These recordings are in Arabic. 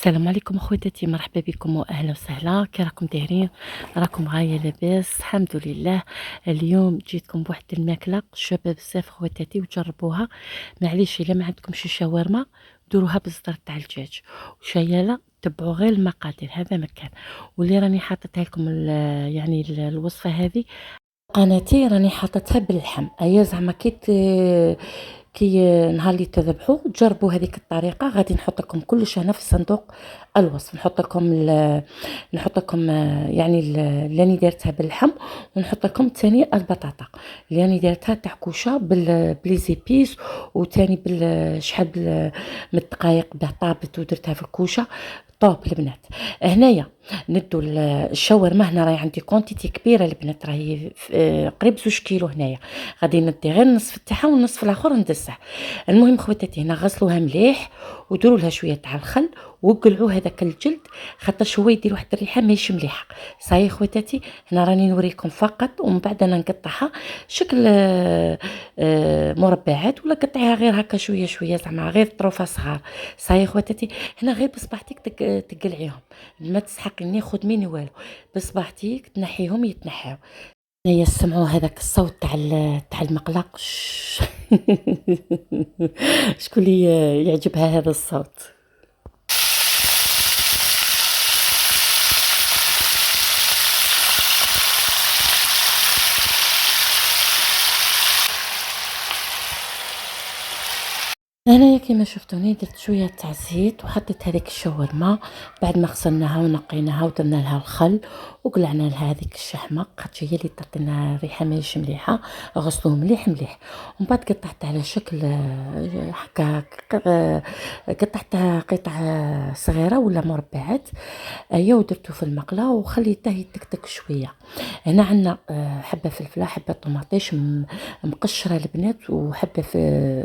السلام عليكم اخواتاتي، مرحبا بكم واهلا وسهلا. كي راكم دايرين؟ راكم غايه لاباس؟ الحمد لله. اليوم جيتكم بواحد الماكله شابه بزاف خواتاتي وجربوها. معليش الا ما عندكمش شاورما ديروها بالصدر تاع الدجاج وشياله. تبعوا غير المقادير، هذا مكان. واللي راني حاطتها لكم الوصفه هذه قناتي راني حاطتها باللحم. ايا زعما كي نهار اللي تذبحوا جربوا هذيك الطريقه. غادي نحط لكم كلش هنا في صندوق الوصف. نحط لكم اللي راني دارتها باللحم، ونحط لكم ثاني البطاطا اللي راني دارتها تاع كوشه بليزيبيس، وثاني بالشحال من الدقائق باه طابت ودرتها في الكوشه. طوب البنات. هنايا ندو الشاورما. هنا راهي عندي كونتيتي كبيره البنات، راهي قريب 2 كيلو. هنايا غادي ندي غير النصف تاعها والنصف الاخر ندسه. المهم خواتاتي هنا غسلوها مليح وديروا لها شويه تاع الخل وقلعوا هذاك الجلد، خاطر هو يدير واحد الريحه ماشي مليحه. صاي خواتاتي هنا راني نوريكم فقط، ومن بعد انا نقطعها شكل مربعات، ولا قطعيها غير هكا شويه شويه زعما غير طروفه صغار. صاي خواتاتي هنا غير بصباحتك تقلعيهم، ما تسحقيني خد مني والو. بصباحتك تنحيهم يتنحاو. هيا سمعوا هذاك الصوت تاع المقلاق. شكون اللي يعجبها هذا الصوت؟ هنايا كيما شفتوني درت شويه تاع زيت وحطيت هذيك الشاورما بعد ما غسلناها ونقيناها ودرنا لها الخل وقلعنا لها هذيك الشحمه، خاطر هي اللي تعطينا ريحه ماشي مليحه. غسلوه مليح مليح، ومن بعد قطعت على شكل هكا. قطعتها قطع صغيره ولا مربعات. ايا ودرته في المقله وخليته يتكتك شويه. هنا عندنا حبه فلفله، حبه طماطيش مقشره البنات، وحبه في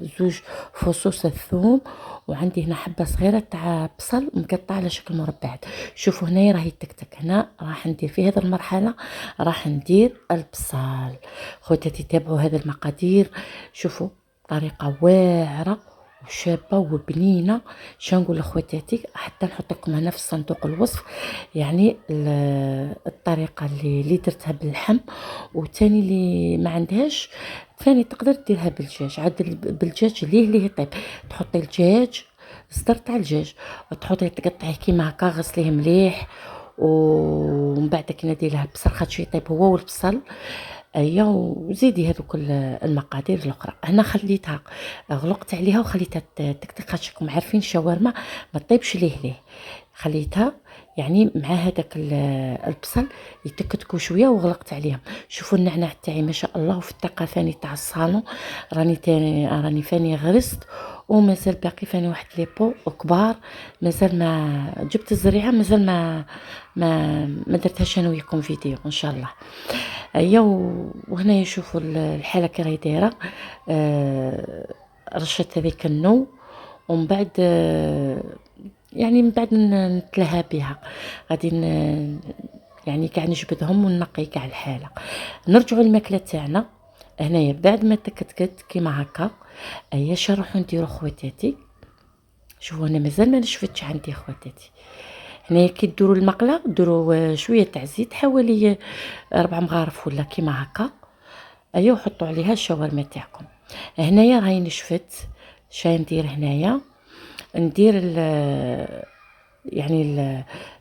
2 فصوص الثوم، وعندي هنا حبه صغيره تاع بصل مقطعه على شكل مربعات. شوفوا هنايا راهي تكتك. هنا راح ندير في هذه المرحله راح ندير البصل. خواتاتي تابعوا هذه المقادير. شوفوا طريقه واعره وشابه وبنينه. شنو نقول لخواتاتي؟ حتى نحط لكم هنا في صندوق الوصف الطريقه اللي درتها باللحم، وثاني اللي ما عندهاش ثاني تقدر ديرها بالدجاج. عاد بالدجاج ليه يطيب، تحطي الدجاج صدر تاع الدجاج تحطيه تقطعيه كيما هكا، غسليه مليح، ومن بعد كي ندير لها البصل خاطر يطيب هو والبصل. ايا وزيدي هذوك المقادير الاخرى. هنا خليتها غلقت عليها وخليتها تكتك، خاطركم عارفين الشاورما ما طيبش ليه. خليتها مع هذاك البصل يتكتكوا شويه وغلقت عليهم. شوفوا النعناع تاعي ما شاء الله، وفي الطاقه ثاني تاع الصالون راني ثاني غرست، ومازال باقي ثاني واحد لي بو كبار. مازال ما جبت الزريعه، مازال ما درتهاش انا وياكم فيديو ان شاء الله. ايا وهنا يشوفوا الحاله كي راهي دايره. رشت هذيك النو، ومن بعد من بعد نتلهى بها. غادي كاع نجبدهم ونقي كاع الحاله. نرجعوا للماكله تاعنا. هنايا بعد ما تكتكت كيما هكا. ايا شنروحو نديرو خواتاتي؟ شوفوا انا مازال ما نشفتش عندي خواتاتي. هنايا كي ديروا المقله ديروا شويه تاع زيت، حوالي 4 مغارف ولا كيما هكا. ايا وحطوا عليها الشاورما تاعكم. هنايا راهي نشفت. شاي ندير هنايا؟ ندير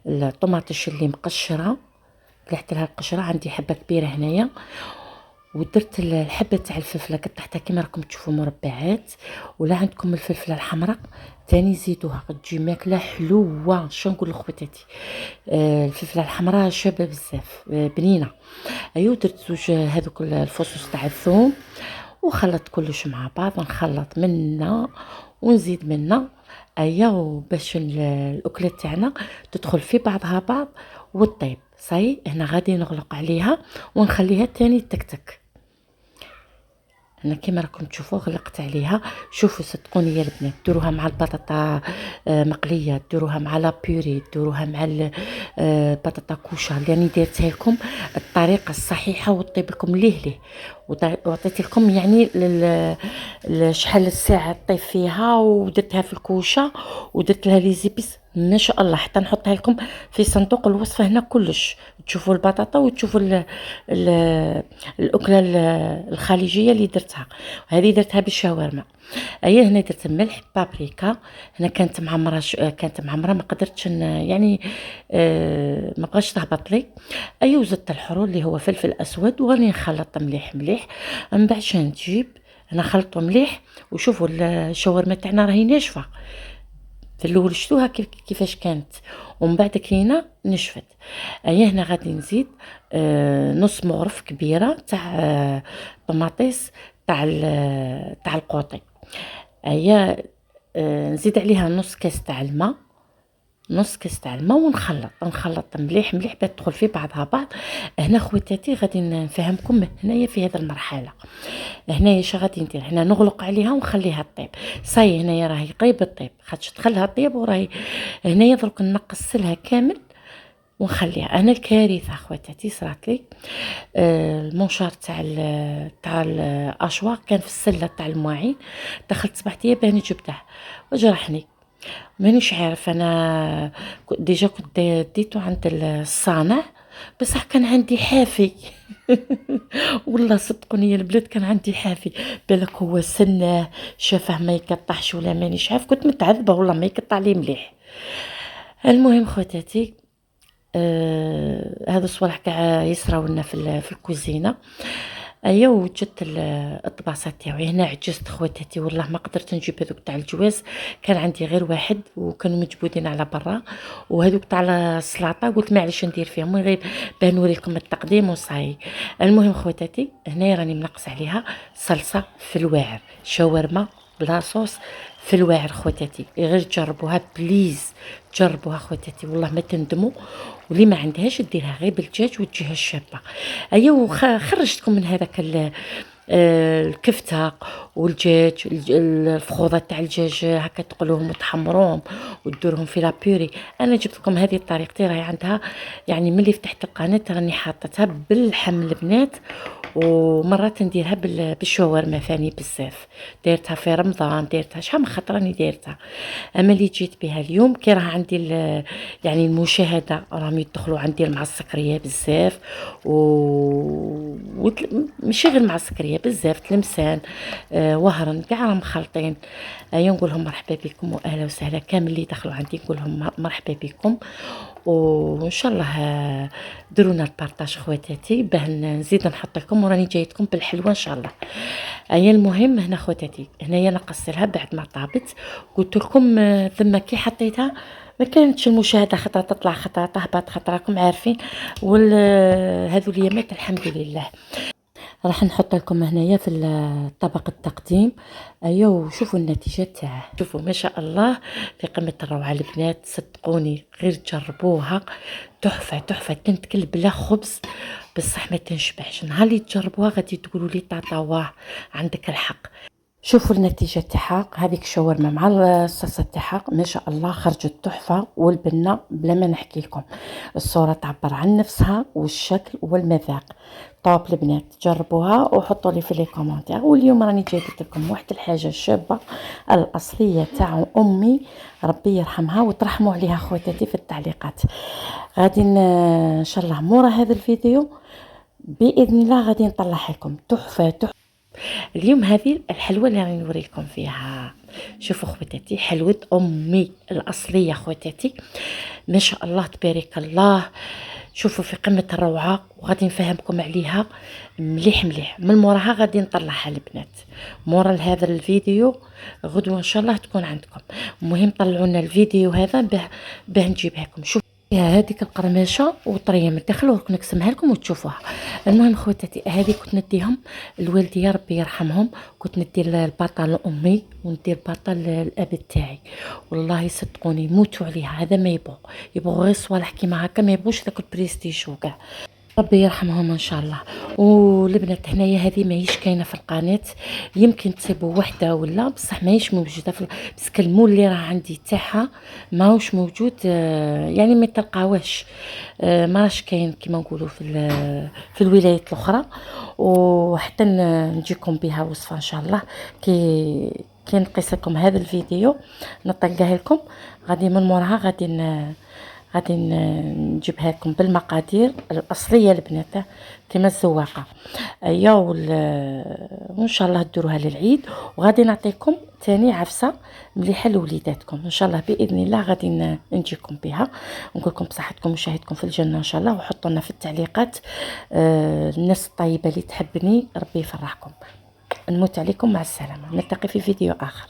الطماطش اللي مقشره، قلعت لها القشره. عندي حبه كبيره هنايا، ودرت الحبه تاع الفلفله قطعتها كيما راكم تشوفوا مربعات. ولا عندكم الفلفله الحمراء ثاني زيدوها، تجي ماكله حلوه. شنو نقول لخواتاتي؟ الفلفله الحمراء شابه بزاف، بنينه. ايوا درت 2 هذوك الفصوص تاع الثوم، وخلطت كلش مع بعض. نخلط منا ونزيد منا. ايوا باش الاكله تاعنا تدخل في بعضها بعض وطيب. صاي هنا غادي نغلق عليها ونخليها تاني تكتك. هنا كيما راكم تشوفوا غلقت عليها. شوفوا صدقوني يا البنات، ديروها مع البطاطا مقليه، ديروها مع لا بيوري، ديروها مع البطاطا كوشه اللي راني ديرتها لكم الطريقه الصحيحه وطيب لكم ليه. وعطيت لكم شحال الساعه طيب فيها، ودرتها في الكوشه ودرت لها لي زيبس ما شاء الله، حتى نحطها لكم في صندوق الوصفة هنا كلش، تشوفوا البطاطا وتشوفوا ال الأكلة الخليجية اللي درتها. هذه درتها بالشاورما. أيا هنا درت ملح، بابريكا، هنا كانت معمرة كانت معمرة، ما قدرتش يعني ما بغاش تهبط لي. أيا وزدت الحرور اللي هو فلفل أسود، وراني نخلط مليح مليح. من بعد نجيب انا خلطو مليح. وشوفوا الشاورما تاعنا راهي ناشفه. في الاول شفتوها كيفاش كانت، ومن بعد كلينا نشفت. ايا هنا غادي نزيد نص مغرف كبيره تاع طماطيس تاع القوطي. ايا نزيد عليها نص كاس تاع الماء، نص كاس تاع الماء، ونخلط مليح مليح باش تدخل في بعضها بعض. هنا خواتاتي غادي نفهمكم هنايا في هذه المرحله. هنايا اش غادي ندير؟ هنا نغلق عليها ونخليها طيب. صاي هنايا راهي قريب الطيب، خاطش تخليها طيب وراهي هنايا درك نقصلها كامل ونخليها. انا الكارثه خواتاتي صرات لي المنشار تاع الاشواق كان في السله تاع المواعين، دخلت صبحتيه باه جبته وجرحني. مانيش عارف انا ديجا كنت ديتو عند الصانع، بصح كان عندي حافي. والله صدقوني البلاد كان عندي حافي، بالك هو سنه شافه ما يقطعش ولا مانيش عارف، كنت متعذبه والله ما يقطع لي مليح. المهم خواتاتي هذا الصوالح كاع يصراولنا في الكوزينه. ايا وجدت الطباصه تاعي هنا. عجزت خواتاتي والله ما قدرت نجيب هذوك تاع الجواز، كان عندي غير واحد وكانوا مجبودين على برا. وهذوك تاع السلطه قلت معليش ندير فيهم غير باه نوريكم التقديم وصاي. المهم خواتاتي هنا راني منقص عليها صلصه في الواعر، شاورما بلا صوص في الواعر خواتاتي. غير جربوها بليز، جربوها خواتاتي والله ما تندموا. واللي ما عندهاش ديرها غير بالدجاج وتجيها الشابه. ايا وخرجتكم من هذاك الكفته والدجاج، الفخوضه تاع الدجاج هكا تقلوهم وتحمروهم وديروهم في لابوري. انا جبت لكم هذه طريقتي، راهي عندها يعني ملي فتحت القناه راني حاطتها باللحم البنات، ومرات نديرها بالشاورما ثاني بزاف. ديرتها في رمضان، ديرتها شحال من خطره راني ديرتها. اما اللي جيت بها اليوم كي راه عندي يعني المشاهده راهم يدخلوا عندي مع السكريه بزاف، ماشي غير مع السكريه بزاف تلمسان وهرن كاع راهم مخلطين. ايا نقول لهم مرحبا بكم واهلا وسهلا كامل اللي دخلوا عندي، نقول لهم مرحبا بكم. وان شاء الله درونا البارطاج خواتاتي باه نزيد نحط لكم، وراني جايتكم بالحلوه ان شاء الله. ايا المهم هنا خواتاتي هنايا نقصلها بعد ما طابت. قلت لكم ثم كي حطيتها ما كانتش المشاهده خطره تطلع خطره تهبط خطره، راكم عارفين. هذو اليامات الحمد لله. راح نحط لكم هنايا في طبق التقديم. ايوا وشوفوا النتيجه تاعه، شوفوا ما شاء الله في قمه الروعه البنات. صدقوني غير جربوها، تحفه تحفه، تنتكل بلا خبز بصح ما تنشبعش. نهار اللي تجربوها غادي تقولوا لي طاطا واه عندك الحق. شوفوا النتيجه تاعها، هذيك الشاورما مع الصلصه تاعها ما شاء الله خرجت تحفه، والبنه بلا ما نحكي لكم. الصوره تعبر عن نفسها والشكل والمذاق. طوب البنات جربوها وحطوا لي في لي كومونتير. واليوم راني جايبت لكم واحد الحاجه شابه الاصليه تاع امي ربي يرحمها وترحموا عليها خواتاتي في التعليقات. غادي ان شاء الله مورا هذا الفيديو باذن الله غادي نطلع لكم تحفه تحفه. اليوم هذه الحلوه اللي راني نوريكم فيها. شوفوا خواتاتي حلوه امي الاصليه خواتاتي ما شاء الله تبارك الله. شوفوا في قمه الروعه، وغادي نفهمكم عليها مليح مليح. من موراها غادي نطلعها البنات مورا هذا الفيديو غدوه ان شاء الله تكون عندكم. المهم طلعوا لنا الفيديو هذا باه نجيبها لكم. شوف هذيك القرماشه وطريه من الداخل وراك نقسمها لكم وتشوفوها. المهم خواتاتي هذه كنت نديهم الوالديه ربي يرحمهم، كنت ندير الباطا لامي وندير باطا للاب تاعي. والله صدقوني موتوا عليها، هذا ما يبغوا غير صوالح كيما هكا، ما يبغوش داك البريستيج وكاع ربي يرحمهم ان شاء الله. والبنات هنايا هذه ماهيش كاينه في القناه، يمكن تصيبوا وحده ولا بصح ماهيش موجوده بس المول اللي راه عندي تاعها ماهوش موجود يعني ما تلقاوهش ما راش كاين كيما نقولوا في الولايات الاخرى. وحتى نجيكم بها وصفه ان شاء الله كي كي نقيس لكم هذا الفيديو نطلقه لكم، غادي من موراها غادي نجيبها لكم بالمقادير الاصليه البنات كما الزواقه. ايا وان شاء الله ديروها للعيد، وغادي نعطيكم ثاني عفسه مليحه لوليداتكم ان شاء الله باذن الله. غادي نجيكم بها ونقول لكم بصحتكم وشاهدكم في الجنه ان شاء الله. وحطوا لنا في التعليقات الناس الطيبه اللي تحبني، ربي يفرحكم. نموت عليكم، مع السلامه، نلتقي في فيديو اخر.